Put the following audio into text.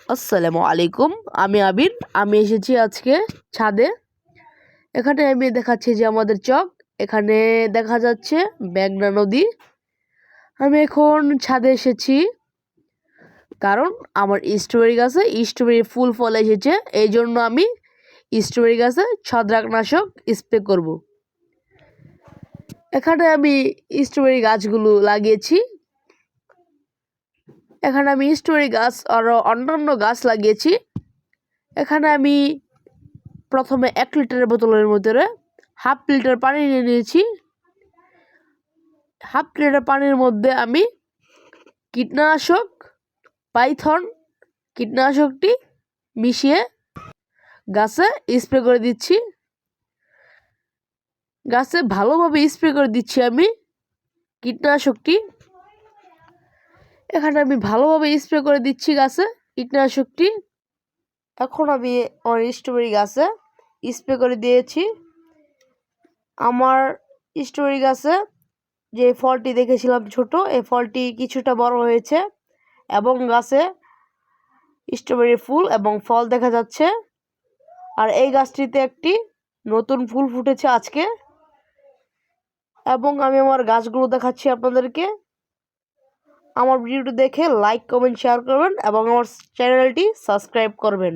আসসালামু আলাইকুম। আমি আবির। আমি এসেছি আজকে ছাদে। এখানে আমি দেখাচ্ছি যে আমাদের চক। এখানে দেখা যাচ্ছে মেঘনা নদী। আমি এখন ছাদে এসেছি কারণ আমার স্ট্রবেরি গাছে স্ট্রবেরি ফুল ফল এসেছে। এই জন্য আমি স্ট্রবেরি গাছে ছত্রাকনাশক স্প্রে করব। এখানে আমি স্ট্রবেরি গাছগুলো লাগিয়েছি। এখানে আমি স্ট্রবেরি গাছ আরও অন্যান্য গাছ লাগিয়েছি। এখানে আমি প্রথমে 1 লিটারের বোতলের ভিতরে 1/2 লিটার পানি নিয়ে নিয়েছি। 1/2 লিটার পানির মধ্যে আমি কীটনাশক পাইথন কীটনাশকটি মিশিয়ে গাছে স্প্রে করে দিচ্ছি। গাছে ভালোভাবে স্প্রে করে দিচ্ছি আমি কীটনাশকটি। এখানে আমি ভালোভাবে স্প্রে করে দিচ্ছি গাছে কীটনাশকটি। এখন আমি আমার স্ট্রবেরি গাছে স্প্রে করে দিয়েছি। আমার স্ট্রবেরি গাছে যে ফলটি দেখেছিলাম ছোট, এই ফলটি কিছুটা বড় হয়েছে এবং গাছে স্ট্রবেরি ফুল এবং ফল দেখা যাচ্ছে। আর এই গাছটিতে একটি নতুন ফুল ফুটেছে আজকে। এবং আমি আমার গাছগুলো দেখাচ্ছি আপনাদেরকে। আমার ভিডিওটি দেখে লাইক, কমেন্ট, শেয়ার করবেন এবং আমার চ্যানেলটি সাবস্ক্রাইব করবেন।